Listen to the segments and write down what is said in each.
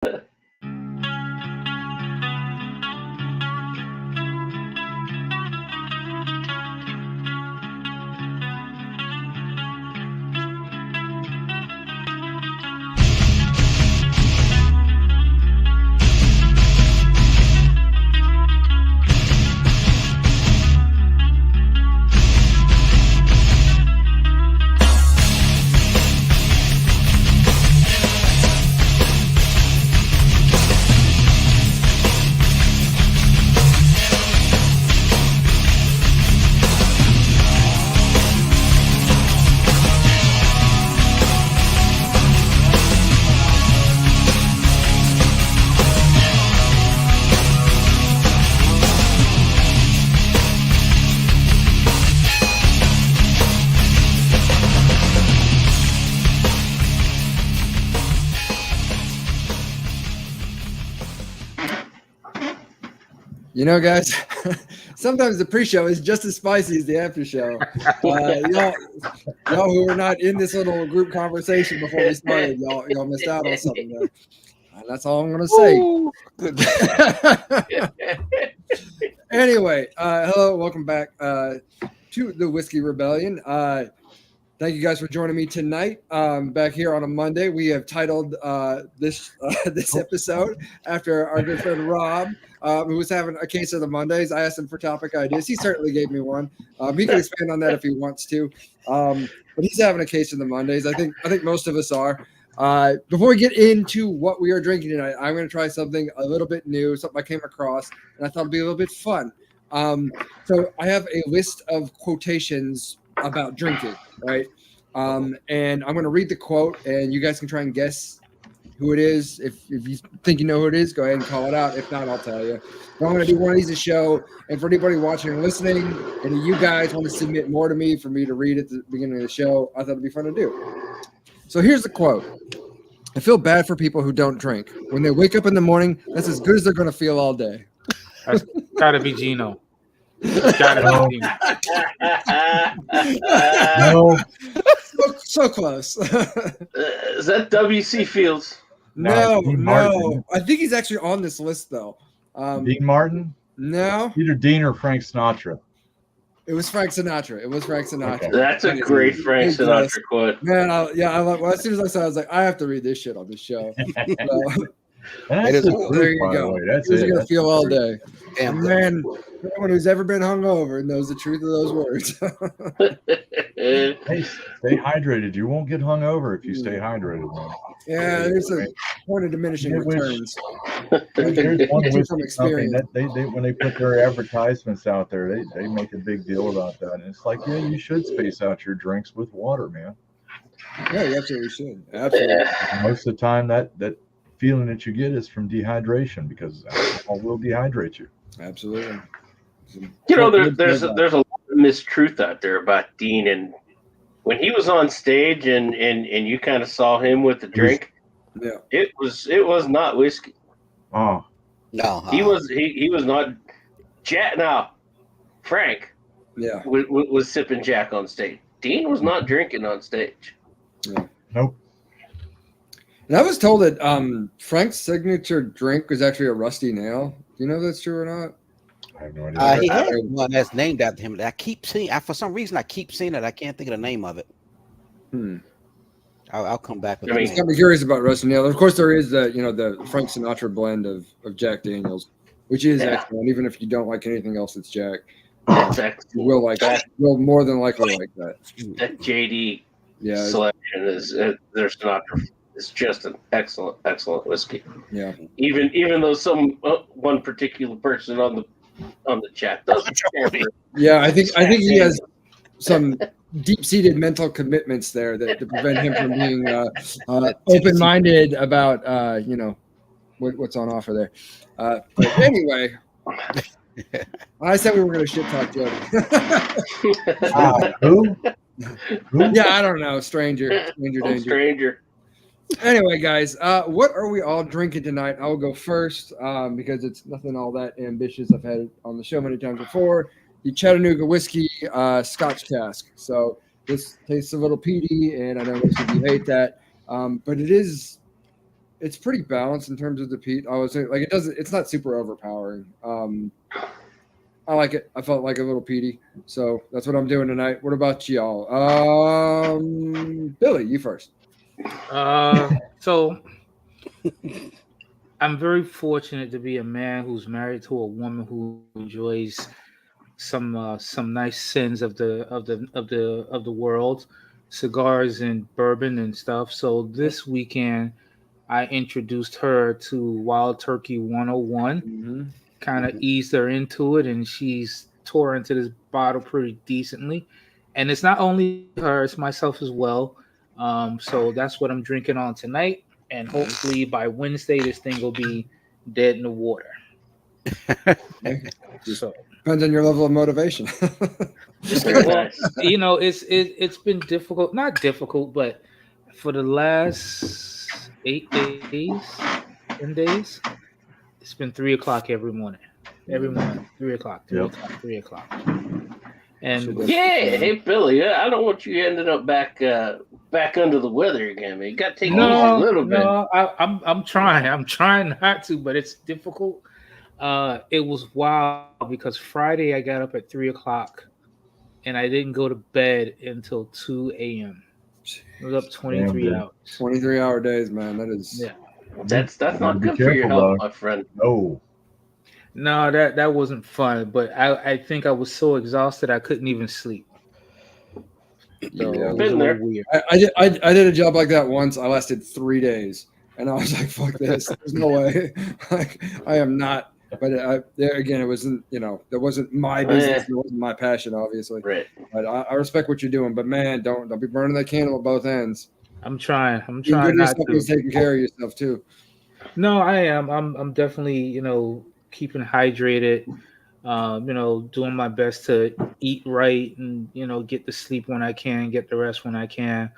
You know, guys, sometimes the pre-show is just as spicy as the after-show. Y'all who were not in this little group conversation before we started, y'all missed out on something there. And that's all I'm going to say. Anyway, hello, welcome back to the Whiskey Rebellion. Thank you guys for joining me tonight. Back here on a Monday, we have titled this episode after our good friend Rob, who was having a case of the Mondays. I asked him for topic ideas. He certainly gave me one. He can expand on that if he wants to. But he's having a case of the Mondays. I think most of us are. Before we get into what we are drinking tonight, I'm going to try something a little bit new, something I came across, and I thought it'd be a little bit fun. So I have a list of quotations about drinking, right? And I'm going to read the quote, and you guys can try and guess who it is. If you think you know who it is, go ahead and call it out. If not, I'll tell you. But I'm going to do one of these a show, and for anybody watching and listening, and you guys want to submit more to me for me to read at the beginning of the show, I thought it'd be fun to do. So here's the quote. I feel bad for people who don't drink. When they wake up in the morning, that's as good as they're going to feel all day. That's got to be Gino. Gotta be Gino. No. So close. Is that W.C. Fields? No. Martin. I think he's actually on this list, though. Dean Martin? No. Either Dean or Frank Sinatra. It was Frank Sinatra. Okay. That's a great Frank Sinatra quote. Man, as soon as I saw it, I was like, I have to read this shit on this show. That's There you go. That's He's it. going to feel all day. Damn, Man, anyone who's ever been hungover knows the truth of those words. Hey, stay hydrated. You won't get hungover if you stay hydrated. Man. Yeah, there's a point of diminishing returns. There's one From whiskey experience. company that they when they put their advertisements out there, they make a big deal about that. And it's like, yeah, you should space out your drinks with water, man. Yeah, you absolutely should. Absolutely. Most of the time, that feeling that you get is from dehydration, because alcohol will dehydrate you. Absolutely. You know, there's a lot of mistruth out there about Dean, and when he was on stage and you kind of saw him with the drink, Yeah. it was not whiskey. Oh, No, He was not Jack. Now, Frank Yeah. was sipping Jack on stage. Dean was not drinking on stage. nope. And I was told that Frank's signature drink was actually a rusty nail. Do you know if that's true or not? I have no idea. he has one that's named after him. That I keep seeing. For some reason, I keep seeing it. I can't think of the name of it. I'll come back with it. I'm curious about rusty nail. Of course, there is the Frank Sinatra blend of Jack Daniels, which is excellent. Even if you don't like anything else that's Jack, you will like that. You'll more than likely like that. That JD Yeah. selection is there's Sinatra. It's just an excellent whiskey. Yeah. Even though one particular person on the chat doesn't care. Yeah, I think he has some deep-seated mental commitments there that to prevent him from being open-minded about what's on offer there. But anyway, I said we were going to shit talk Jody. Who? Yeah, I don't know. Stranger danger. Stranger. Anyway, guys, what are we all drinking tonight? I'll go first because it's nothing all that ambitious. I've had it on the show many times before. The Chattanooga whiskey Scotch cask. So this tastes a little peaty, and I know most of you hate that, but it is it's pretty balanced in terms of the peat. I was like, it's not super overpowering. I like it. I felt like a little peaty, so that's what I'm doing tonight. What about y'all? Billy, you first. So I'm very fortunate to be a man who's married to a woman who enjoys some nice sins of the world, cigars and bourbon and stuff. So this weekend I introduced her to Wild Turkey 101, Mm-hmm. kind of eased her into it, and she's tore into this bottle pretty decently. And it's not only her, it's myself as well. So that's what I'm drinking on tonight. And hopefully by Wednesday, this thing will be dead in the water. So Depends on your level of motivation. well, it's been difficult, not difficult, but for the last 8 days, 10 days, it's been 3 o'clock every morning. Every morning, 3 o'clock, 3 o'clock. And hey Billy, I don't want you ending up back under the weather again, man. You got to take it easy a little bit. No, I'm trying. I'm trying not to, but it's difficult. It was wild because Friday I got up at 3 o'clock, and I didn't go to bed until 2 a.m. I was up 23 hours. 23-hour days, man. That is That's not good for your health, my friend. No, that wasn't fun. But I think I was so exhausted I couldn't even sleep. So it was a little weird. I did a job like that once. I lasted 3 days, and I was like, "Fuck this! There's no way. Like, I am not." But again, it wasn't. That wasn't my business. It wasn't my passion, obviously. Right. But I respect what you're doing. But man, don't be burning that candle at both ends. I'm trying. I'm You're trying not to. Taking care of yourself too. No, I am. I'm definitely keeping hydrated. Doing my best to eat right and get the sleep when I can, get the rest when I can.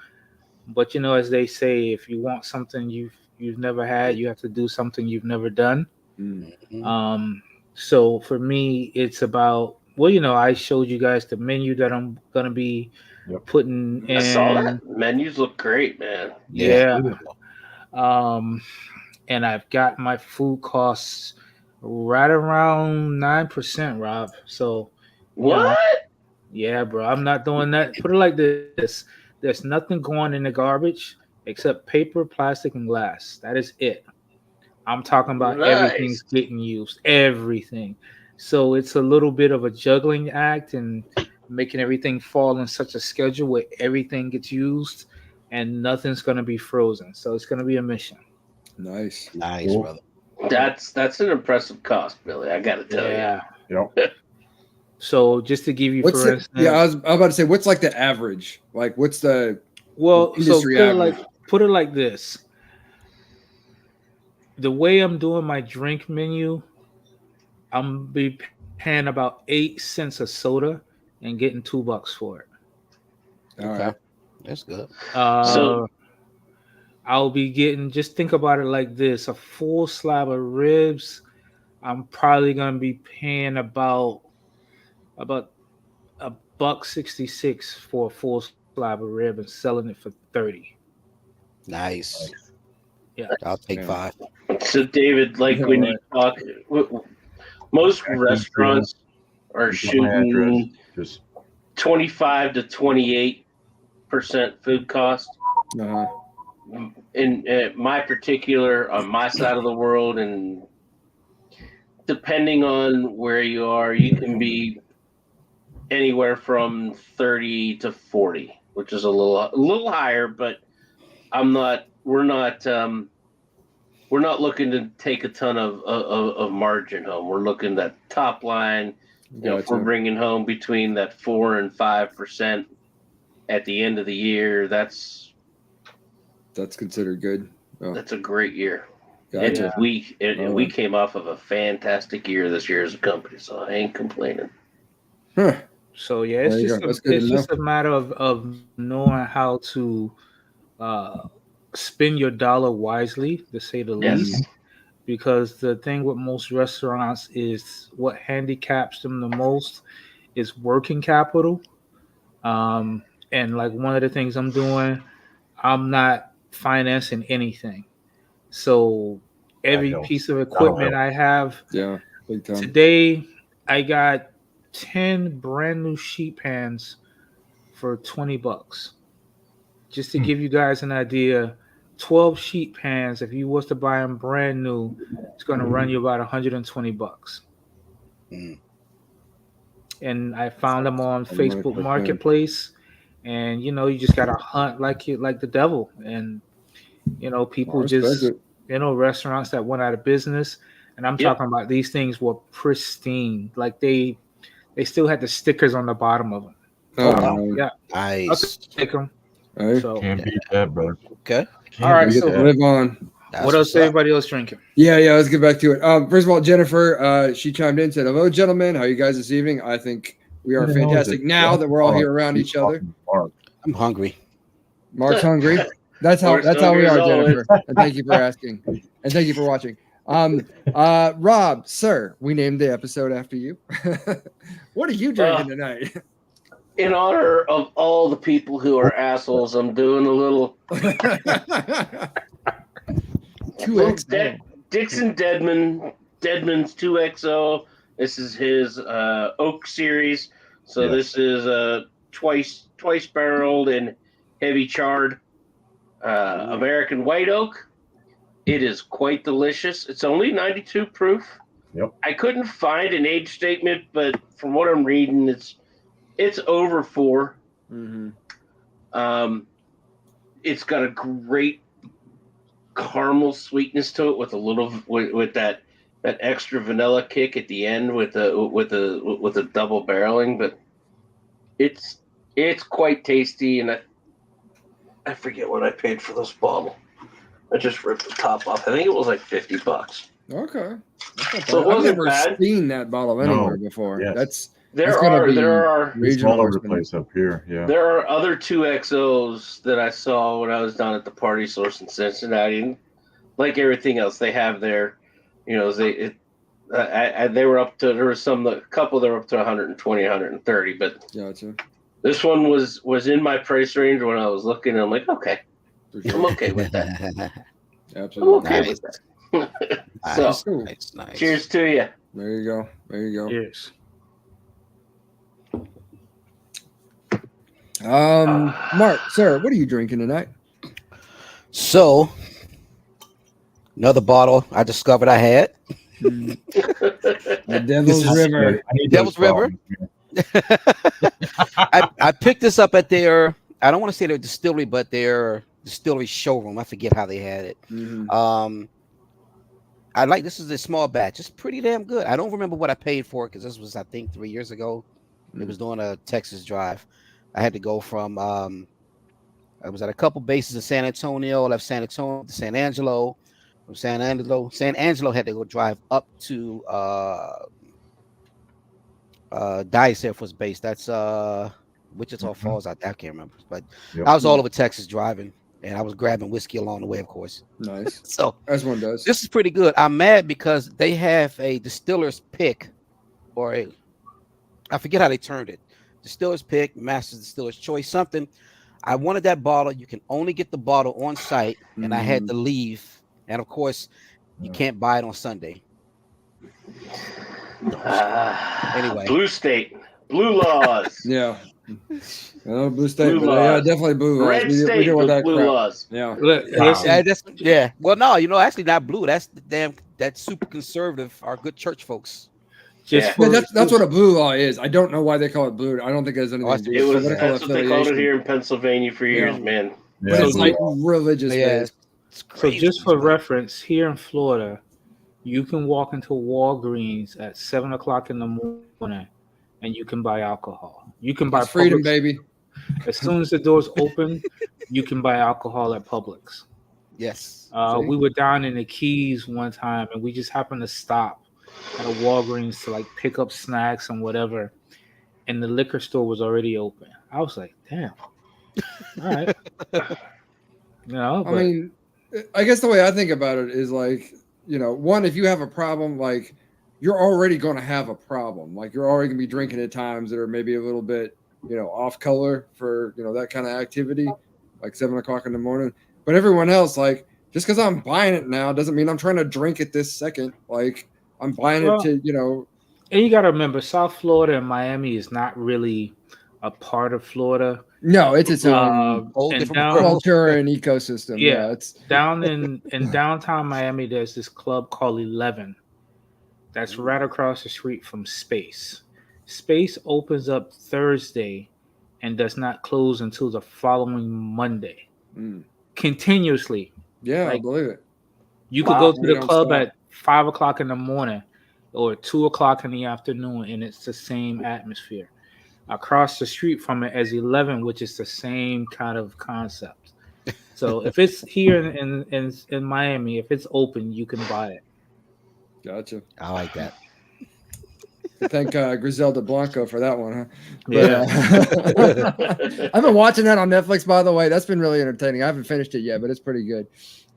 But as they say, if you want something you've never had, you have to do something you've never done. Mm-hmm. So for me, it's about I showed you guys the menu that I'm gonna be putting in. I saw that. Menus look great, man. Yeah. And I've got my food costs right around 9%, Rob. So what? Yeah, bro. I'm not doing that. Put it like this: there's nothing going in the garbage except paper, plastic, and glass. That is it. I'm talking about everything's getting used, everything. So it's a little bit of a juggling act and making everything fall in such a schedule where everything gets used and nothing's going to be frozen. So it's going to be a mission. Nice, cool. Brother. That's an impressive cost, Billy. I got to tell you. Yep. So just to give you, for instance, I was about to say, what's like the average? Like, what's the industry average? Put it like this. The way I'm doing my drink menu, I'm be paying about 8 cents a soda and getting $2 for it. All right, that's good. So I'll be getting. Just think about it like this: a full slab of ribs, I'm probably gonna be paying about $1.66 for a full slab of rib and selling it for 30. Nice. Yeah, I'll take 5. So, David, when you talk, most restaurants are shooting 25 to 28% food cost. In my particular, on my side of the world, and depending on where you are, you can be anywhere from 30 to 40, which is a little higher, but we're not looking to take a ton of margin home. We're looking at top line. If we're bringing home between that 4 and 5% at the end of the year, that's considered good. That's a great year. Gotcha. We came off of a fantastic year this year as a company, so I ain't complaining. Huh. So it's just a matter of knowing how to spend your dollar wisely, to say the least. Because the thing with most restaurants is what handicaps them the most is working capital. And like one of the things I'm doing, I'm not financing anything. So every helps. piece of That'll equipment help. I have Yeah, big time. today, I got 10 brand new sheet pans for $20. Just to give you guys an idea, 12 sheet pans, if you was to buy them brand new, it's going to run you about $120. Mm. And I found them on Pretty much Facebook like that. Marketplace, and you just gotta hunt like the devil, and people I respect just it. restaurants that went out of business, and I'm Yep. talking about these things were pristine, like they still had the stickers on the bottom of them. Oh, wow. man. Yeah, I'll Nice. take them. Hey, So, Can't beat that, bro. Okay. Can't All right, beat we get to that. live on. That's what else? what's up. Everybody else drinking? Yeah, let's get back to it. First of all, Jennifer, she chimed in, said, "Hello, gentlemen. How are you guys this evening? I think we are Who the hell is fantastic it? now that we're all here around He's each other." talking to Mark. I'm hungry. Mark's hungry. That's how Mark's we hungry are, as always. Jennifer. And thank you for asking. And thank you for watching. Rob, sir, we named the episode after you. What are you drinking tonight? In honor of all the people who are assholes, I'm doing a little 2X. Dixon Deadman's 2XO. This is his oak series. So Yes. this is twice barreled and heavy charred American white oak. It is quite delicious. It's only 92 proof. Yep. I couldn't find an age statement, but from what I'm reading, it's over 4. Mm-hmm. It's got a great caramel sweetness to it with a little with that extra vanilla kick at the end with the double barreling, but it's quite tasty, and I forget what I paid for this bottle. I just ripped the top off. I think it was like $50. Okay. So it I've wasn't never bad. seen that bottle anywhere No. before. Yes. That's gonna be There are It's regional all over the horseman. place up here. Yeah. There are other 2XOs that I saw when I was down at the party source in Cincinnati. And like everything else, they have their, they were up to, there was a couple that were up to 120, 130, but Gotcha. this one was in my price range when I was looking, and I'm like, okay, For I'm sure. okay with that. I'm Absolutely. okay Nice. with that. So, Nice, Cool. nice. cheers to you. There you go. Yes. Mark, sir, what are you drinking tonight? So, another bottle I discovered I had. The Devil's is- River. I need Devil's those River? bottles, man. I picked this up at their, I don't want to say their distillery, but their distillery showroom. I forget how they had it. Mhm. I like, this is a small batch. It's pretty damn good. I don't remember what I paid for it because this was, I think, 3 years ago. It was doing a Texas drive. I had to go from, I was at a couple bases in San Antonio, left San Antonio to San Angelo. From San Angelo had to go drive up to Dice Air Force Base. That's Wichita Falls. I can't remember, but Yep. I was all over Texas driving, and I was grabbing whiskey along the way, of course. Nice. So As one does. this is pretty good. I'm mad because they have a distiller's pick, or I forget how they termed it. Distiller's pick, master's distiller's choice, something. I wanted that bottle. You can only get the bottle on site, and I had to leave. And of course, you can't buy it on Sunday. Anyway. Blue state, blue laws. Yeah. Blue state. Blue but yeah, laws. definitely blue laws. Red We state deal with with that blue crap. laws. Yeah. Listen, Yeah. Well, no, actually not blue. That's the damn, that's super conservative. Our good church folks. just Yeah. for, Yeah, that's what a blue law is. I don't know why they call it blue. I don't think it has anything to do It with was political that's what they called it affiliation. here in Pennsylvania for years, Yeah. man. But Yeah, it's like religious Yeah. based. It's So crazy. just for reference, here in Florida, you can walk into Walgreens at 7:00 in the morning, and you can buy alcohol. You can buy That's freedom, Publix. baby. As soon as the doors open, you can buy alcohol at Publix. Yes. See? We were down in the Keys one time, and we just happened to stop at a Walgreens to like pick up snacks and whatever, and the liquor store was already open. I was like, "Damn, all right." I mean, I guess the way I think about it is like, one, if you have a problem, like you're already going to have a problem. Like you're already going to be drinking at times that are maybe a little bit, off color for, that kind of activity, like 7:00 in the morning. But everyone else, like just because I'm buying it now doesn't mean I'm trying to drink it this second. Like I'm buying it to, And you got to remember, South Florida and Miami is not really a part of Florida. No, it's its own culture and ecosystem. Yeah, it's down in downtown Miami. There's this club called 11. That's right across the street from Space. Space opens up Thursday and does not close until the following Monday. Continuously. Yeah, I believe it. You could go to the club at 5 o'clock in the morning or 2 o'clock in the afternoon, and it's the same atmosphere. Across the street from it as 11, which is the same kind of concept. So if it's here in Miami, if it's open, you can buy it. Gotcha. I like that. Thank Griselda Blanco for that one, huh? Yeah. I've been watching that on Netflix, by the way. That's been really entertaining. I haven't finished it yet, but it's pretty good.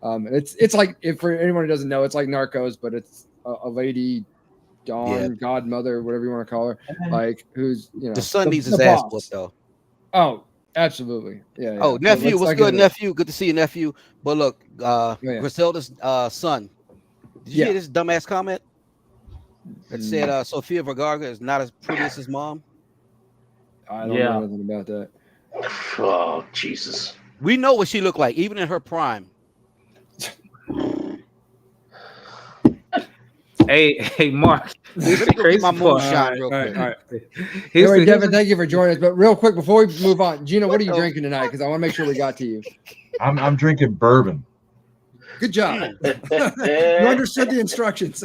It's like, if for anyone who doesn't know, it's like Narcos, but it's a lady, godmother, whatever you want to call her, like who's the son needs his ass whooped though. Oh, absolutely. Yeah. Oh, nephew, what's good, nephew? Good to see you, nephew. But look, Griselda's son. Did you hear this dumbass comment? That said Sofia Vergara is not as pretty as his mom. I don't know anything about that. Oh, Jesus. We know what she looked like, even in her prime. Hey, Mark. Let me go get my moonshine real quick. All right. Anyway, Devin, thank you for joining us. But real quick, before we move on, Gino, what are you drinking tonight? Because I want to make sure we got to you. I'm drinking bourbon. Good job. You understood the instructions.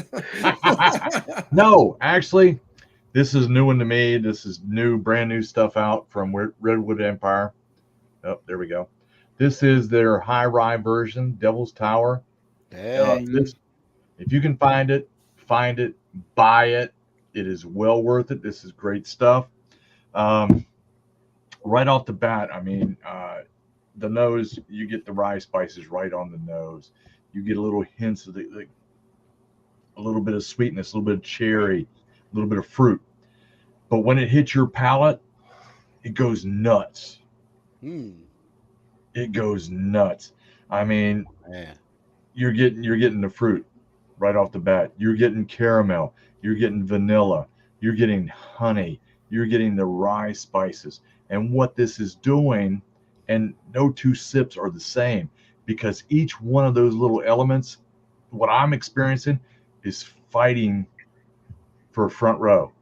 No, actually, this is new one to me. This is brand new stuff out from Redwood Empire. Oh, there we go. This is their high rye version, Devil's Tower. If you can find it, buy it. It is well worth it. This is great stuff. Right off the bat, I mean, the nose, you get the rye spices right on the nose. You get a little hints of a little bit of sweetness, a little bit of cherry, a little bit of fruit. But when it hits your palate, it goes nuts. It goes nuts. I mean, you're getting the fruit right off the bat. You're getting caramel. You're getting vanilla. You're getting honey. You're getting the rye spices. And what this is doing, and no two sips are the same, because each one of those little elements, what I'm experiencing, is fighting for a front row.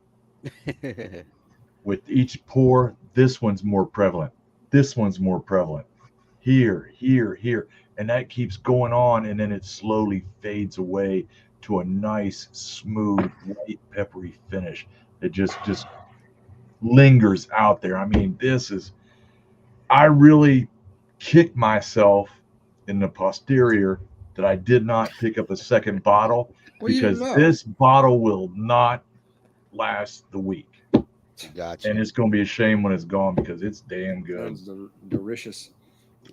With each pour, this one's more prevalent. This one's more prevalent. Here. And that keeps going on, and then it slowly fades away to a nice, smooth, light, peppery finish that just lingers out there. I mean, I really kicked myself in the posterior that I did not pick up a second bottle, because this bottle will not last the week. Gotcha. And it's going to be a shame when it's gone, because it's damn good. That's delicious.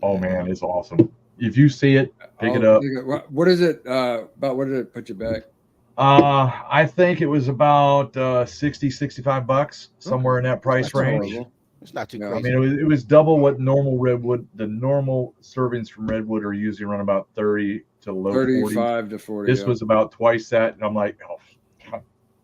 Oh man, it's awesome. If you see it, pick it up. What is it about? What did it put you back? I think it was about $60-65, somewhere in that price range. Horrible. It's not too crazy. I mean, it was double what normal Redwood. The normal servings from Redwood are usually around about 30 to low 35 to 40. This was about twice that, and I'm like, oh,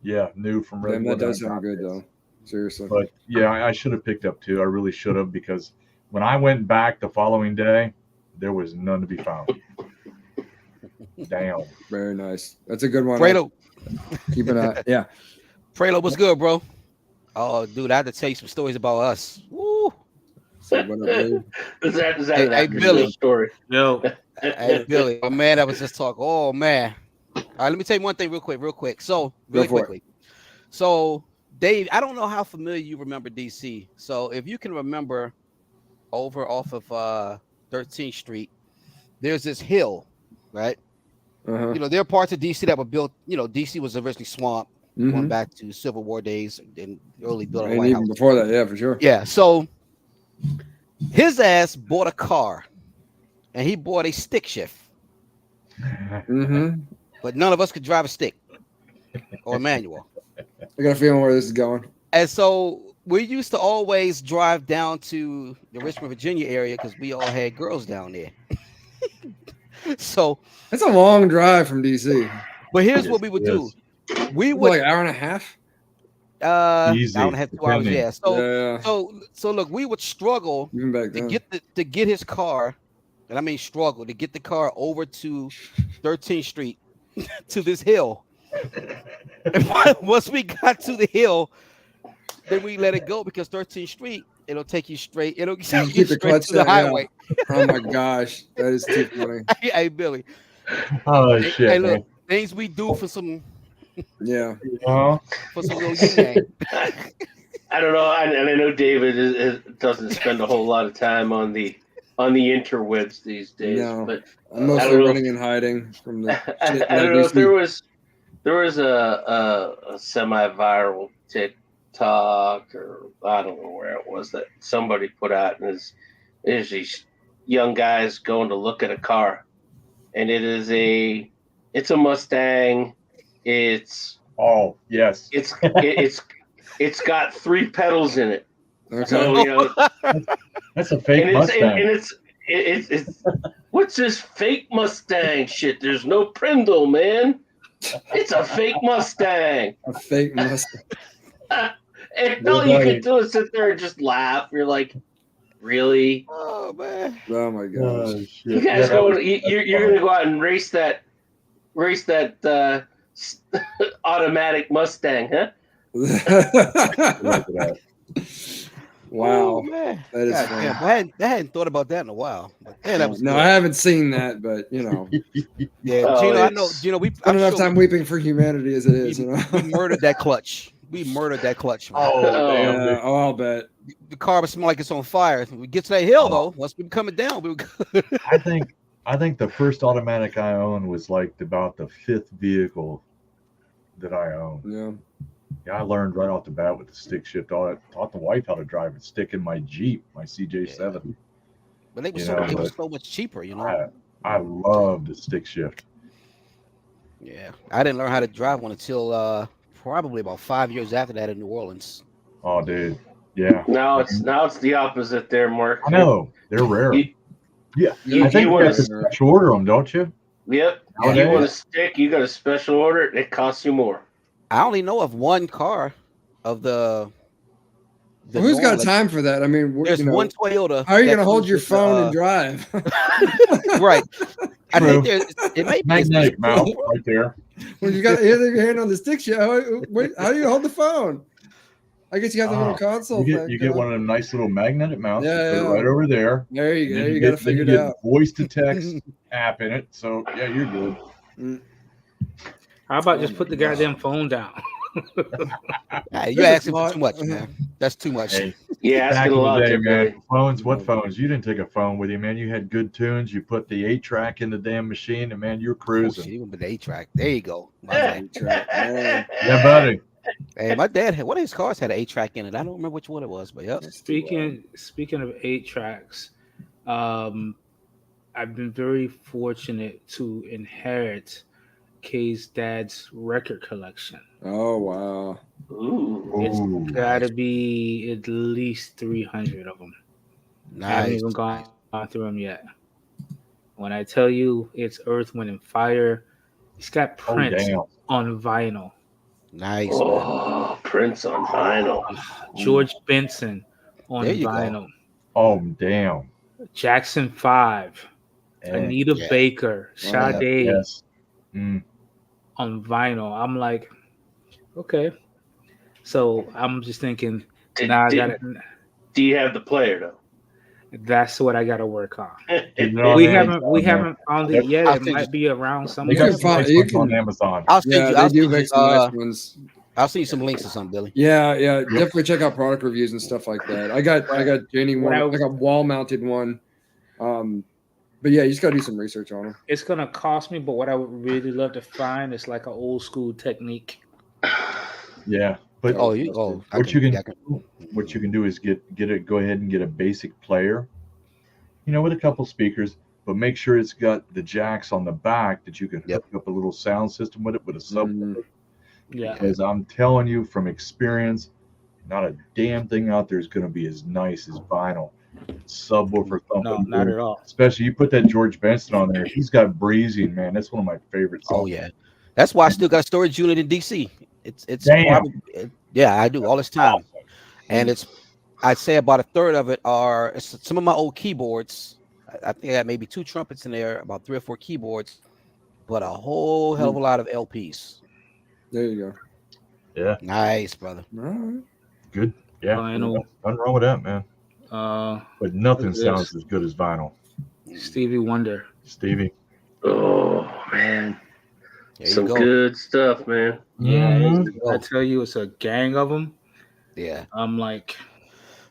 yeah, new from Redwood. Damn, that does sound good though. Seriously. But yeah, I should have picked up two. I really should have, because when I went back the following day, there was none to be found. Damn. Very nice. That's a good one. Fredo. Keep an eye. Yeah. Fredo, what's good, bro? Oh, dude, I had to tell you some stories about us. Woo. So what up, Is that Hey, Billy. story? Yo. Hey, Billy, my man, that was just talk. Oh man. All right, let me tell you one thing real quick. So really quickly. So Dave, I don't know how familiar you remember DC. So if you can remember, over off of 13th Street, there's this hill, right? Uh-huh. You know, there are parts of DC that were built. You know, DC was originally swamp, going back to Civil War days and early building. And even before that, yeah, for sure. Yeah. So his ass bought a car, and he bought a stick shift. But none of us could drive a stick or a manual. I got a feeling where this is going. And so we used to always drive down to the Richmond, Virginia area, because we all had girls down there. So That's a long drive from DC. but here's what we would do. We would Like an hour and a half. Easy, hour and a half, 2 hours. depending. Yeah. So Yeah. so look, we would struggle Even back to then. get his car, and I mean struggle to get the car over to 13th Street to this hill. And once we got to the hill, then we let it go because 13th Street, it'll take you straight. It'll take you keep the straight clutch to the set, yeah. highway. Oh my gosh, that is too funny. Hey Billy. Oh Hey, shit, hey, look, man. things we do for some Yeah. for some little yin. I don't know, and I know David doesn't spend a whole lot of time on the interwebs these days. No. But I'm mostly running and hiding from the shit I that don't know do if see. there was a semi-viral TikTok, or I don't know where it was, that somebody put out, and there's these young guys going to look at a car, and it's a Mustang. It's yes. It's got 3 pedals in it. Okay. So That's a fake Mustang. It's what's this fake Mustang shit? There's no Prindle, man. It's a fake Mustang. A fake Mustang. And all you can do is sit there and just laugh. You're like, really? Oh man. Oh my gosh. You guys you're gonna go out and race that automatic Mustang, huh? Wow. Oh, man. That is God funny. damn, I hadn't thought about that in a while. But, man, that was No, good. I haven't seen that, but Yeah, Oh, Gino, I know. Gino, we spent enough time weeping for humanity as it is. we murdered that clutch. We murdered that clutch. Man. Yeah, I'll bet. The car would smell like it's on fire. We get to that hill though. Once we coming down, we were good. I think the first automatic I owned was like about the 5th vehicle that I owned. Yeah. Yeah, I learned right off the bat with the stick shift. Taught the wife how to drive it, stick in my Jeep, my CJ7. Yeah. But they were so much cheaper, you know. I love the stick shift. Yeah, I didn't learn how to drive one until probably about 5 years after that in New Orleans. Oh, dude, yeah. Now it's the opposite there, Mark. I know they're rare. I think you have to special order them, don't you? Yep. If you want a stick, you got a special order. It costs you more. I only know of one car of the who's got time for that? I mean, there's one Toyota. How are you going to hold your phone and drive? Right. I think it may be magnetic mount right there. Well, you got your hand on the stick shift. How do you hold the phone? I guess you have the little console. You get one of them nice little magnetic mounts. Yeah, put it right over there. There you go. You got to figure it out. Voice to text app in it. So yeah, you're good. How about just put the goddamn phone down? You're asking for too much, man. That's too much. Hey, yeah, asking a lot, man. Phones? What phones? You didn't take a phone with you, man. You had good tunes. You put the 8-track in the damn machine, and man, you're cruising. Even with the 8-track. There you go. Yeah, buddy. Hey, my dad had one of his cars had an 8-track in it. I don't remember which one it was, but yep. Speaking of 8-tracks, I've been very fortunate to inherit Kay's dad's record collection. Oh wow! It's got to be at least 300 of them. Nice. I haven't even gone through them yet. When I tell you it's Earth, Wind, and Fire, it's got Prince on vinyl. Nice. Oh, Prince on vinyl. George Benson on vinyl. Go. Oh, damn. Jackson 5. Anita Baker. Sade. Yes. On vinyl. I'm like, okay. So I'm just thinking, do you have the player though? That's what I got to work on. We haven't found it yet. It might be around somewhere. You can on Amazon. I'll see you. They do make some nice ones. I'll see you some links or something, Billy. Yeah. Definitely check out product reviews and stuff like that. I got Jenny one. I got wall mounted one. But yeah, you just gotta do some research on them. It's gonna cost me, but what I would really love to find is like an old school technique. Yeah, but what you can do is go ahead and get a basic player, with a couple speakers, but make sure it's got the jacks on the back that you can hook up a little sound system with it with a subwoofer. Yeah, because I'm telling you from experience, not a damn thing out there is going to be as nice as vinyl. subwoofer thumping. No, not at all. Especially you put that George Benson on there. He's got breezing, man. That's one of my favorite songs. Oh yeah, that's why I still got a storage unit in DC. It's Damn. probably, yeah, I do all this time, and it's I'd say about a third of it are some of my old keyboards. I think I got maybe 2 trumpets in there, about 3 or 4 keyboards, but a whole hell of a lot of LPs. There you go. Yeah. Nice, brother. All right. Good. Yeah. Vinyl. Nothing wrong with that, man. But nothing Look at sounds this. as good as vinyl. Stevie Wonder. Stevie. Oh man, There you some go. good stuff, man. Yeah, Mhm. I tell you, it's a gang of them. Yeah. I'm like,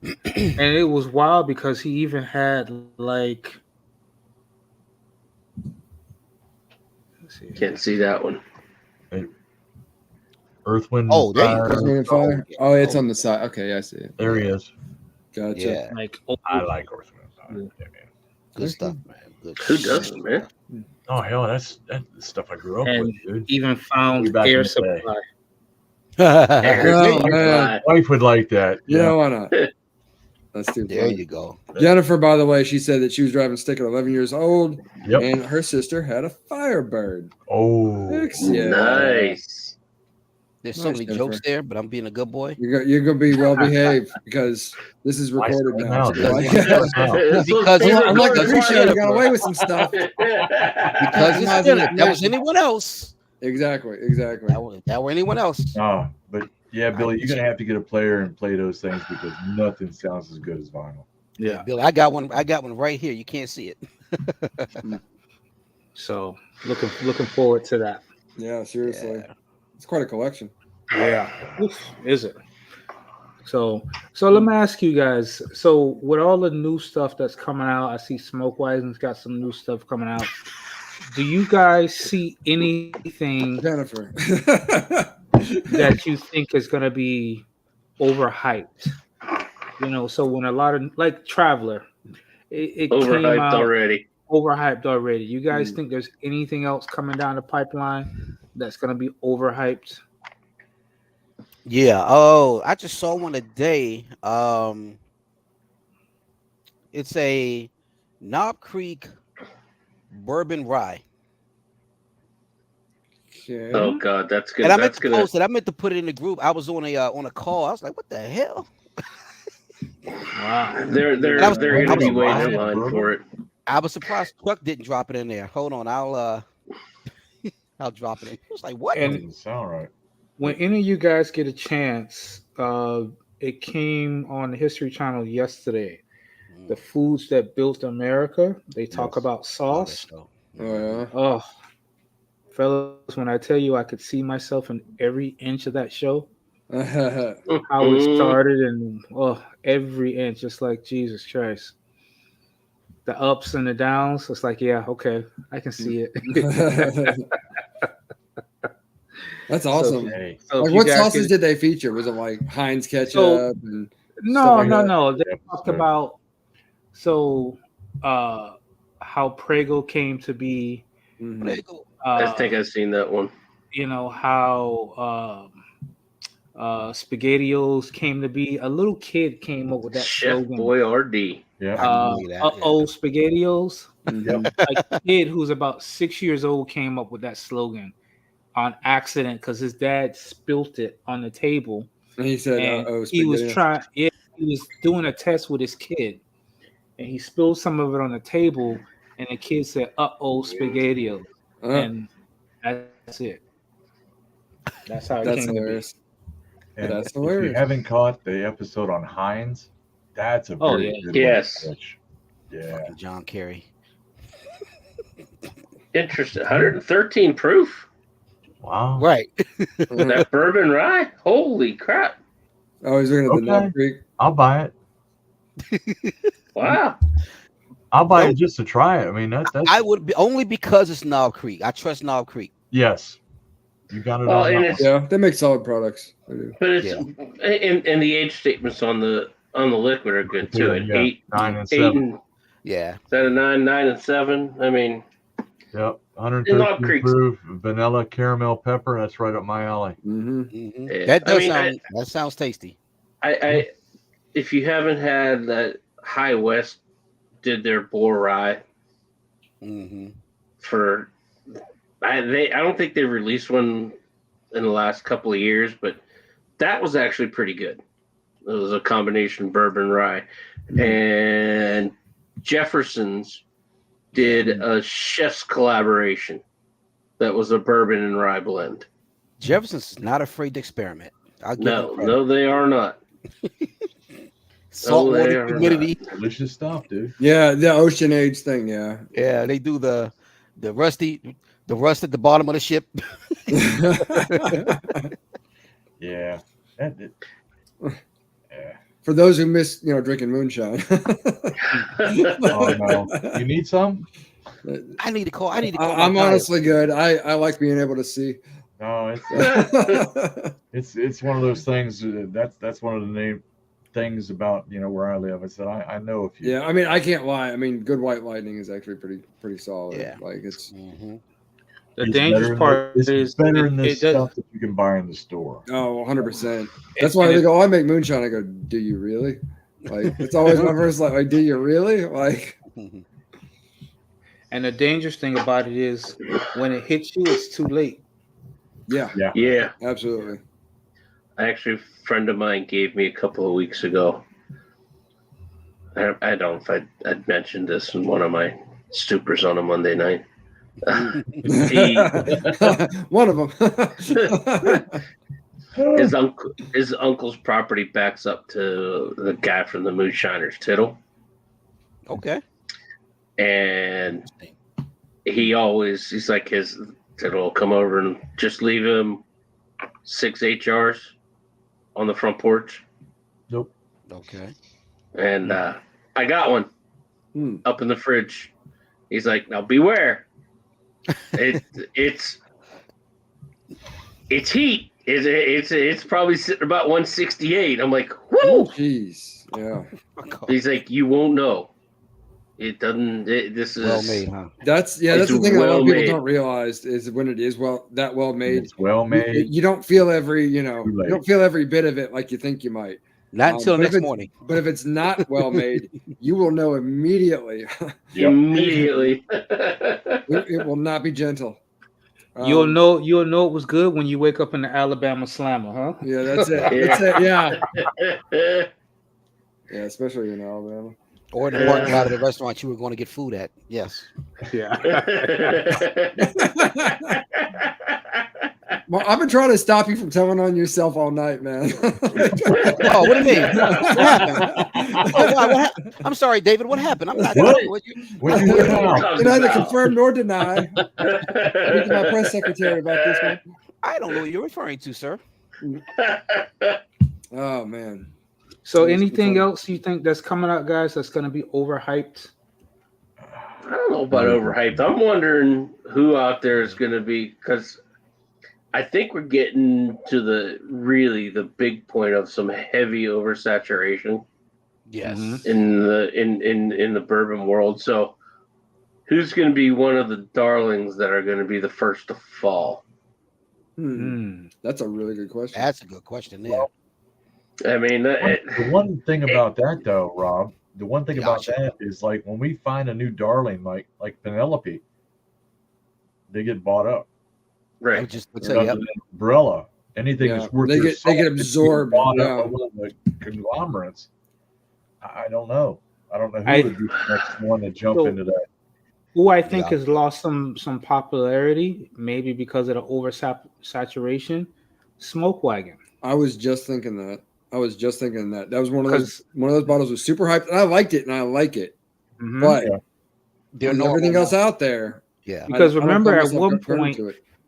and it was wild because he even had like, let's see. Can't see that one. Earth, Wind, Oh, there you Fire. go. Earth, Wind, and Fire. Oh, it's on the side. Okay, I see it. There he is. Gotcha. Yeah. Like, I like Earth, Wind, Fire. Yeah, man. Good stuff, man. Good Who shit. doesn't, man? Oh hell, that's the stuff I grew up And with, dude. even Way found back in Air the Supply. Air Oh, Supply. man. Wife would like that. You know why not? That's too There funny. you go. Jennifer, by the way, she said that she was driving stick at 11 years old, Yep. and her sister had a Firebird. Oh. Yeah. Nice. There's so Nice, many Jennifer. jokes there, but I'm being a good boy. You're gonna be well behaved because this is recorded Nice now. now, dude. Because Because I'm like Because appreciate it's you got away with some stuff. Because Imagine it's dinner. it. That was anyone else. Exactly. That were anyone else. But yeah, Billy, you're gonna have to get a player and play those things because nothing sounds as good as vinyl. Yeah. Billy, I got one right here. You can't see it. So looking forward to that. Yeah, seriously. Yeah. It's quite a collection. Yeah. Oof, is it? So let me ask you guys. So with all the new stuff that's coming out, I see Smokewisen's got some new stuff coming out. Do you guys see anything Jennifer. that you think is going to be overhyped? You know, so when a lot of like Traveler, it came Overhyped out already. overhyped already. You guys think there's anything else coming down the pipeline that's going to be overhyped? Yeah. Oh, I just saw one today. It's a Knob Creek bourbon rye. Okay. Oh God, that's good. And I meant That's to gonna. post it. I meant to put it in the group. I was on a call. I was like, what the hell? Wow. They're I was- going I to be was waiting lying, in line bro. for it. I was surprised Chuck didn't drop it in there. Hold on, I'll drop it in. It was like, what? And- Doesn't sound right. When any of you guys get a chance, it came on the History Channel yesterday. The foods that built America. They talk Yes. about sauce. Oh, yeah. Oh, fellas, when I tell you I could see myself in every inch of that show, how it started, and every inch, just like Jesus Christ. The ups and the downs. It's like, yeah, okay, I can see it. That's awesome. Hey, So Like, if you what guys sauces get- did they feature? Was it like Heinz ketchup? So- and No, stuff like no, that? no. They Yeah, talked sorry. about how Prego came to be. Mhm. There you go. I think I've seen that one. You know how SpaghettiOs came to be. A little kid came up with that Chef slogan. Boyardee. yeah. I believe that, yeah. SpaghettiOs. Mhm. A kid who's about 6 years old came up with that slogan on accident because his dad spilt it on the table. And he said, And "Oh, he was spaghetti." he was doing a test with his kid, and he spilled some of it on the table, and the kid said, SpaghettiOs. And that's it. That's how it That's came hilarious. And That's if you hilarious. haven't caught the episode on Heinz, that's a Oh, very yeah. good Yes. one to catch. Yeah. Fucking John Kerry. Interesting. 113 proof. Wow. Right. That bourbon rye. Holy crap! Oh, he's looking at the Okay. Knob Creek. I'll buy it. Wow. I'll buy it just to try it. I mean, that's I would be only because it's Knob Creek. I trust Knob Creek. yes. You got it Well, on and that it's Yeah, they make solid products. They do. but it's and the age statements on the liquid are good too. At Yeah, 8, 9 and 8 7. and Yeah. instead of 9, 9 and 7. I mean, Yep. Knob 113 Creek's- proof, vanilla caramel pepper. That's right up my alley. Mm-hmm. Mhm. Yeah. That I does mean, sound. That sounds tasty. I if you haven't had that High West did their bull rye for. I don't think they released one in the last couple of years, but that was actually pretty good. It was a combination bourbon rye, and Jefferson's did a chef's collaboration that was a bourbon and rye blend. Jefferson's not afraid to experiment. I'll give them credit. No, they are not. Salt water, humidity, delicious stuff, dude. Yeah, the ocean age thing. Yeah, yeah. They do the rust at the bottom of the ship. Yeah. For those who miss, drinking moonshine. Oh no, you need some? I need to call. I'm honestly good. I like being able to see. No, it's one of those things. That's one of the things about where I live. Is that I know a few. Yeah, I mean, I can't lie. I mean, good white lightning is actually pretty solid. Yeah, like it's. The dangerous part is better than this stuff that you can buy in the store. Oh, 100%. That's why they go, I make moonshine. I go, do you really? Like, it's always my first like, do you really? Like. And the dangerous thing about it is when it hits you, it's too late. Yeah. Absolutely. Actually, a friend of mine gave me a couple of weeks ago. I don't know if I'd mentioned this in one of my stupors on a Monday night. One of them. His uncle's property backs up to the guy from the Moonshiners, Tittle. Okay. And he's like, his Tittle will come over and just leave him 6-8 jars on the front porch. Nope. Okay. And I got one up in the fridge. He's like, now beware. It's heat. It's probably sitting about 168. I'm like, whoo! Jeez. Yeah. He's like, you won't know. It doesn't. This is well made, huh? That's the thing that a lot of people don't realize is when it is well made. It's well made. You don't feel you don't feel every bit of it like you think you might. Not until next morning. But if it's not well made, you will know immediately. Immediately. It will not be gentle. You'll know it was good when you wake up in the Alabama Slammer, huh? Yeah, that's it. That's it. Yeah. Yeah, especially in Alabama. Or in the parking lot of the restaurant you were going to get food at. Yes. Yeah. Well, I've been trying to stop you from telling on yourself all night, man. Oh, what do you mean? What happened? Oh, God, what happened? I'm sorry, David. What happened? I'm not. What you hear now? You neither confirm nor deny. Speak to my press secretary about this one. I don't know what you're referring to, sir. Oh man. So anything else you think that's coming out, guys, that's going to be overhyped? I don't know about overhyped. I'm wondering who out there is going to be, because I think we're getting to the big point of some heavy oversaturation. Yes. In the bourbon world. So who's going to be one of the darlings that are going to be the first to fall? That's a really good question. That's a good question. Yeah. I mean, the one thing about that, though, Rob, the one thing about that is, like, when we find a new darling, like Penelope, they get bought up. Right. Just would say, Umbrella, anything that's worth they get absorbed. Bought up by one of the conglomerates. I don't know. I don't know who would be the next one to jump into that. Who I think has lost some popularity, maybe because of the oversaturation. Smoke Wagon. I was just thinking that. That was one of those bottles was super hyped, and I liked it, and I like it. But there's everything else out there. Yeah. Because remember, at one point,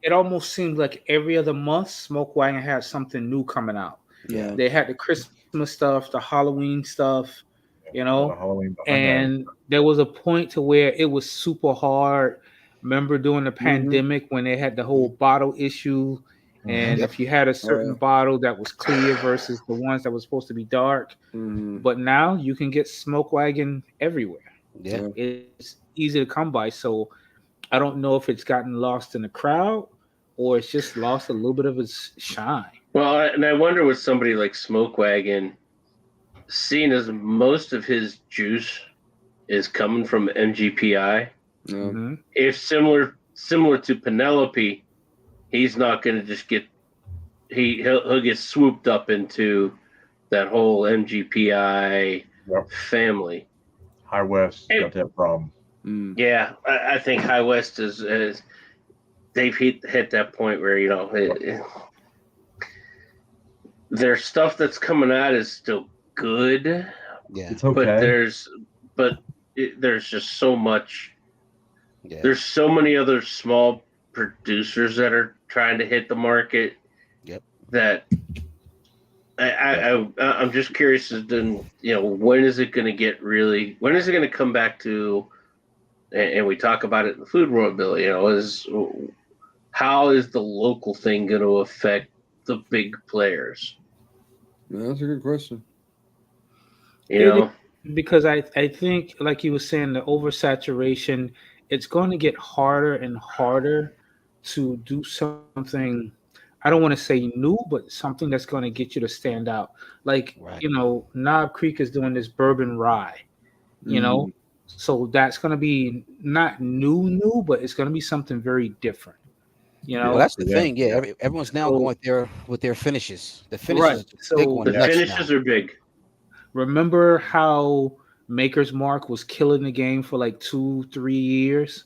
it almost seemed like every other month, Smoke Wagon had something new coming out. Yeah. They had the Christmas stuff, the Halloween stuff, and there was a point to where it was super hard. Remember during the pandemic when they had the whole bottle issue, and if you had a certain bottle that was clear versus the ones that were supposed to be dark. But now you can get Smoke Wagon everywhere. Yeah. It's easy to come by. So I don't know if it's gotten lost in the crowd or it's just lost a little bit of its shine. Well, and I wonder with somebody like Smoke Wagon seeing as most of his juice is coming from MGPI, Yeah. Mm-hmm. if similar to Penelope, he's not going to just get he'll get swooped up into that whole MGPI family. High West got that problem. Mm. Yeah, I think High West is they've hit that point where their stuff that's coming out is still good. Yeah. It's okay. But there's just so much. Yeah. There's so many other small producers that are trying to hit the market. Yep. That I'm just curious as to when is it going to get really? When is it going to come back to? And we talk about it in the food world, Bill. How is the local thing going to affect the big players? Yeah, that's a good question. Because I think, like you were saying, the oversaturation, it's going to get harder and harder to do something. I don't want to say new, but something that's going to get you to stand out. Like, Knob Creek is doing this bourbon rye, so that's going to be not new, but it's going to be something very different. Well, that's the thing. Yeah, everyone's now going there with their finishes. The finishes, right. The finishes are big. Remember how Maker's Mark was killing the game for like 2-3 years?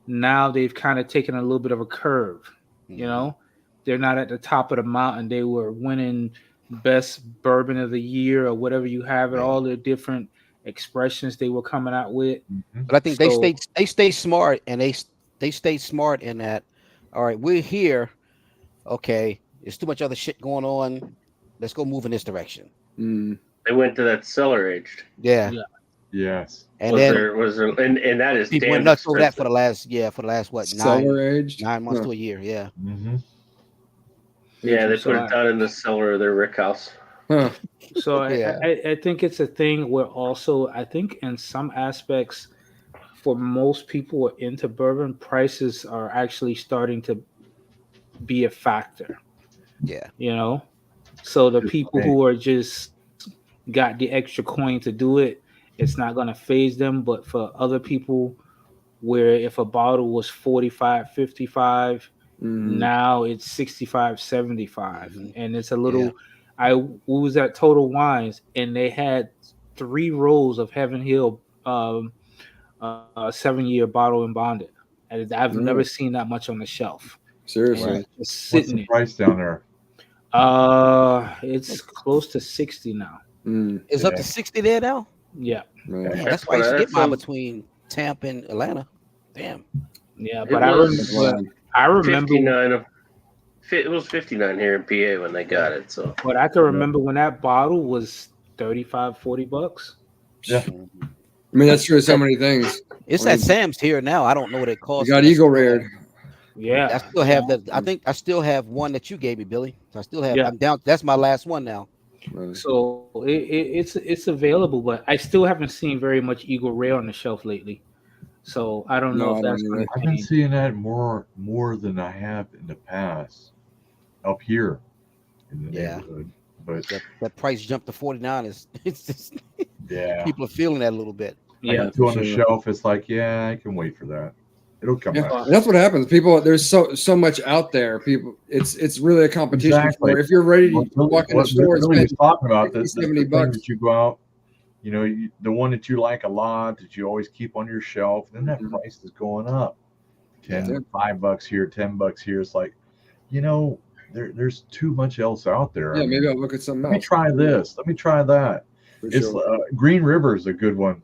Now they've kind of taken a little bit of a curve. They're not at the top of the mountain. They were winning best bourbon of the year or whatever you have it. All the different expressions they were coming out with. But I think they stay smart, and they stay smart in that. All right, we're here. Okay, there's too much other shit going on. Let's go move in this direction. They went to that cellar aged. Yeah. Yes. And and that is people went nuts over that for the last what, cellar aged 9 months to a year. Yeah. Mm-hmm. Yeah, they put it down in the cellar of their rick house. Huh. So I think it's a thing where also I think in some aspects, for most people who are into bourbon, prices are actually starting to be a factor. Yeah. So the people who are just got the extra coin to do it, it's not going to phase them. But for other people, where if a bottle was 45, 55, now it's 65, 75. And it's a little, I was at Total Wines and they had 3 rows of Heaven Hill 7-year bottle and bonded. And I've never seen that much on the shelf. Seriously. Just sitting What's the price down there? It's close to 60 now. It's up to 60 there now? Yeah. Man, that's why you should get mine between Tampa and Atlanta. Damn. Yeah, but I remember 59. It was 59 here in PA when they got it. So, but I can remember when that bottle was $35-$40. Yeah. I mean, that's true of so many things. It's at Sam's here now. I don't know what it costs. You got Eagle Rared. Yeah. I still have that. I think I still have one that you gave me, Billy. So I still have. I'm down. That's my last one now. So it's available, but I still haven't seen very much Eagle Rare on the shelf lately. So I don't know if that's. I've been seeing that more than I have in the past up here in the neighborhood. But that price jump to 49 is it's just people are feeling that a little bit. Yeah, two on the shelf. It's like I can wait for that. It'll come back. And that's what happens. People, there's so much out there. People, it's really a competition. Exactly. If you're ready to walk in the store and spend talking about this, $70 that you go out, the one that you like a lot that you always keep on your shelf, then that price is going up. $5 here, $10 here. It's like, there's too much else out there. Yeah, maybe I'll look at something else. Let me try this. Let me try that. Green River is a good one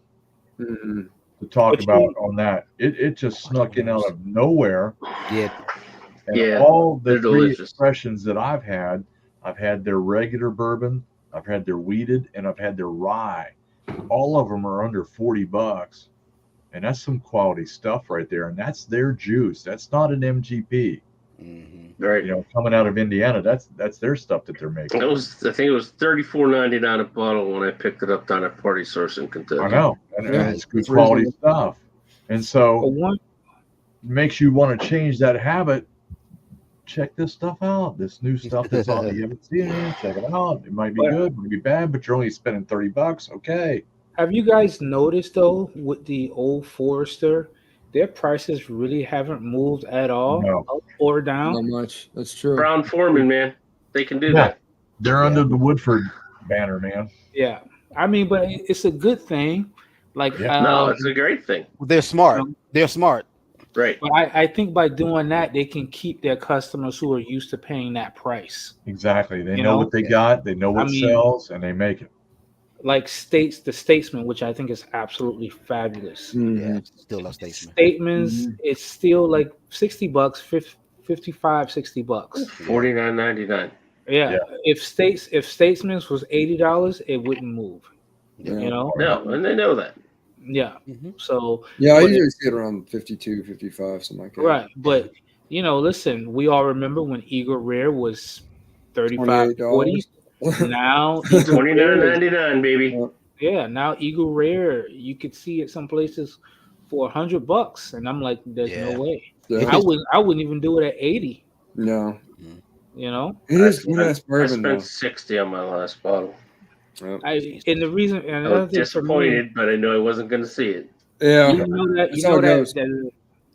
to talk about on that. It just snuck in out of nowhere. Yeah. And all the 3 expressions that I've had their regular bourbon, I've had their wheated, and I've had their rye. All of them are under $40, and that's some quality stuff right there. And that's their juice. That's not an MGP. Right. Coming out of Indiana, that's their stuff that they're making. I think it was $34.99 a bottle when I picked it up down at Party Source in Kentucky. I know, and it's good quality stuff. And so, it makes you want to change that habit check this stuff out. This new stuff that's on. You haven't seen it. Check it out. It might be But- good, might be bad, but you're only spending $30. Okay. Have you guys noticed though with the old Forester, their prices really haven't moved at all, No. up or down? Not much. That's true. Brown Foreman, man, they can do Yeah. that. They're under the Woodford banner, man. Yeah, I mean, but it's a good thing. Like, Yeah. No, it's a great thing. They're smart. They're smart. Right. but I think by doing that, they can keep their customers who are used to paying that price. Exactly. They You know know? what they got, they know what I mean- sells, and they make it. Like the Statesman, which I think is absolutely fabulous. Mhm. Yeah, still love Statesman. Statements, it's still like $60, 55, $60. $49.99. Yeah. Yeah. If Statesman's was $80, it wouldn't move. Yeah. You know? No, and they know that. Yeah. Mhm. So Yeah, I But- usually see it around 52, 55, something like that. right, but listen, we all remember when Eagle Rare was 35, 40. $28. Now Eagle Rare, $29.99, baby. now Eagle Rare, you could see it some places for $100, and I'm like, there's Yeah. no way. Yeah. I wouldn't even do it at 80. No. You know, It is good ass I bourbon, though. spent 60 on my last bottle. Yep. and the reason, and I another was thing for me, disappointed, but I knew I wasn't going to see it. Yeah. you know that That's how it goes.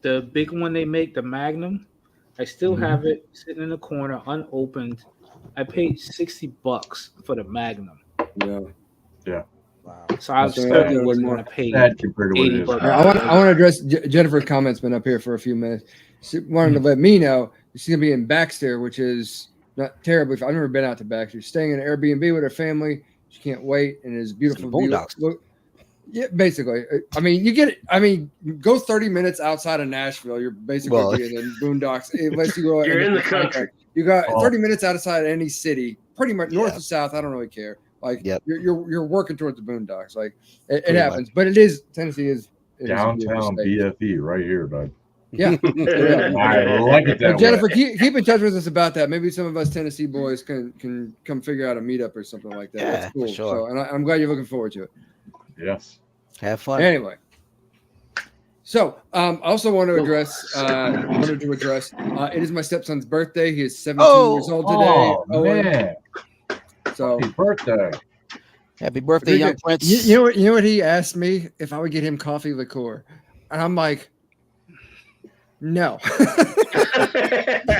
the big one they make, the Magnum, I still have it sitting in the corner unopened. I paid $60 for the Magnum, Yeah. Wow. so I That's certainly right. wasn't going to pay Bad compared to what it is. $80. Yeah, I want to address Jennifer's comments. Been up here for a few minutes. She wanted to let me know she's gonna be in Baxter, which is not terribly. I've never been out to Baxter. She's staying in an Airbnb with her family. She can't wait, and it's beautiful. The Boondocks. view. Yeah, basically. I mean, you get it. I mean, go 30 minutes outside of Nashville. You're basically Well- being in Boondocks, unless you go. You're in the country. You got Oh. 30 minutes outside any city, pretty much north Yeah. or south. I don't really care. Like Yep. you're working towards the Boondocks. Like it Pretty happens, but it is Tennessee is it is a beautiful Downtown state. BFE right here, bud. Yeah. Yeah. I like it that Well, Jennifer, way. keep in touch with us about that. Maybe some of us Tennessee boys can come figure out a meetup or something like that. Yeah, That's cool. for sure. So, and I'm glad you're looking forward to it. Yes. Have fun. Anyway, so I also want to address. It is my stepson's birthday. He is 17 years old today. Oh, Owen. man. So Happy birthday. Happy birthday, young prince. you know what he asked me if I would get him coffee liqueur, and I'm like, no.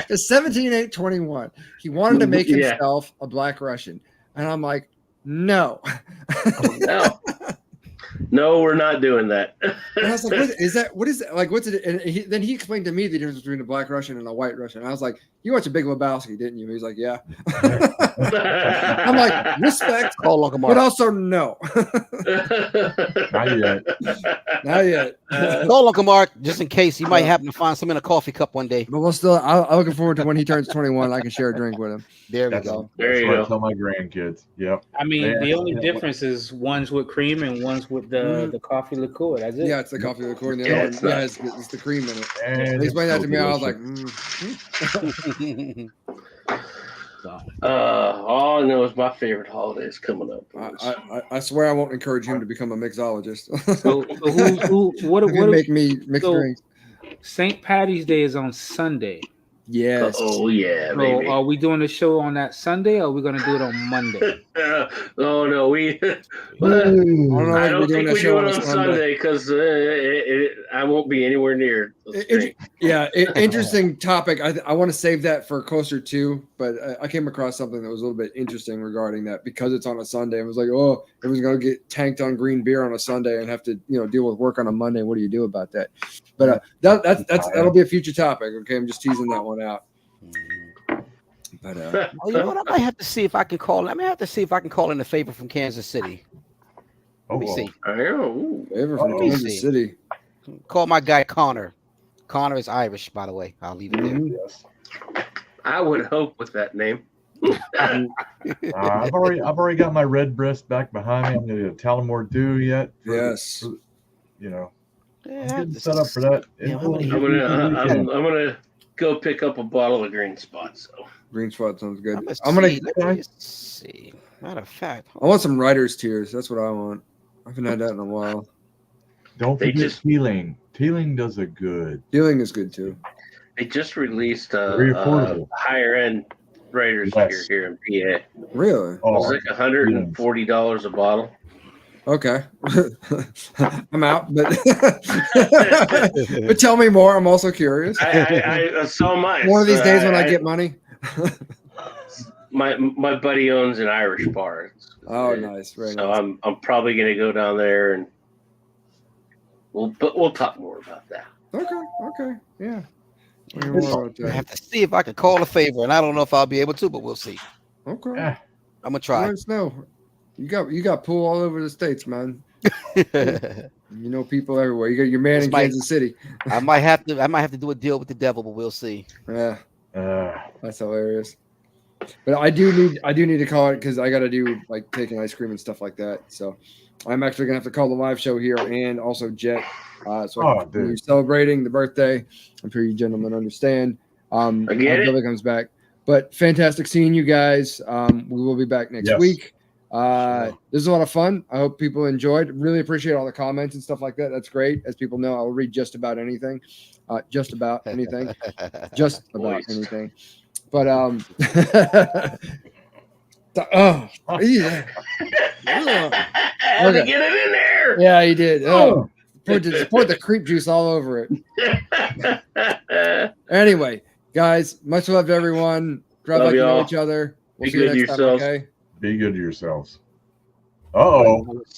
It's 17, 8, 21. He wanted to make Yeah. himself a Black Russian, and I'm like, no. No. No, we're not doing that. And I was like, what is that? Like, what's it? And then he explained to me the difference between a Black Russian and a White Russian. And I was like, you watched a Big Lebowski, didn't you? He's like, yeah. I'm like, respect, Call Uncle but Mark. also no. Not yet. Not yet. Call Uncle Mark just in case you might happen to find some in a coffee cup one day. But we'll still, I'm looking forward to when he turns 21. I can share a drink with him. There we That's, go. There that's you what I go. tell my grandkids. Yep. I mean, Yeah. the only difference is one's with cream and one's with the coffee liqueur. That's it. Yeah, it's the coffee liqueur. And the Yeah, other it's one, not. it's the cream in it. And He explained that it's to me. so I was like, delicious. So, All I know is my favorite holiday is coming up. I swear I won't encourage him to become a mixologist. so what He'll make me mix so- drinks. St. Patty's Day is on Sunday. Yes. Oh yeah, So baby. are we doing the show on that Sunday or are we going to do it on Monday? Oh no, we. I don't know I if don't we're doing think that we show do on it a on Sunday because I won't be anywhere near. the stream. Interesting topic. I want to save that for closer to, but I came across something that was a little bit interesting regarding that because it's on a Sunday. It was like, oh, it was going to get tanked on green beer on a Sunday and have to, deal with work on a Monday. What do you do about that? But that'll be a future topic. Okay, I'm just teasing that one out. But Oh, you know what? I might have to see if I can call. I may have to see if I can call in a favor from Kansas City. Oh, Let me see. Oh, favor from Oh, Kansas see. City. Call my guy Connor. Connor is Irish, by the way. I'll leave it there. yes. I would hope with that name. I've already got my red breast back behind me. I'm going to get a Tullamore Dew yet. Yes. I'm Yeah, getting this set up is- for that. Yeah, how many- I'm gonna go pick up a bottle of Green Spot. So Green spot sounds good. Let's I'm gonna. see. Let me see. Matter of fact, I want some writer's tears. That's what I want. I haven't had that in a while. Don't They forget just- Teeling. Teeling does it good. Dealing is good too. They just released Very a affordable. higher end Raiders Yes. here in PA. Really? It was Oh, like $140 a bottle. Okay. I'm out, but but tell me more. I'm also curious. So much. One of these days when I get money. my buddy owns an Irish bar. Oh, nice. Very So nice. I'm probably gonna go down there and we'll talk more about that. Okay. Yeah. I have to see if I can call a favor, and I don't know if I'll be able to, but we'll see. Okay. eh, I'm gonna try. Let us know. You got pool all over the states, man. You know people everywhere. You got your man in Kansas City. I might have to do a deal with the devil, but we'll see. Yeah. That's hilarious. But I do need to call it because I got to do like taking ice cream and stuff like that. So I'm actually gonna have to call the live show here and also Jet. So I can continue celebrating the birthday. I'm sure you gentlemen understand. I get it. Billy comes back. But fantastic seeing you guys. We will be back next week. This is a lot of fun. I hope people enjoyed. Really appreciate all the comments and stuff like that. That's great. As people know, I'll read just about anything. Just about anything. But oh yeah. Had to get it in there. Yeah, he did. Oh, poured the creep juice all over it. Anyway, guys, much love to everyone. Drive like you know each other. We'll see you next time. Okay. Be good to yourselves. Uh-oh.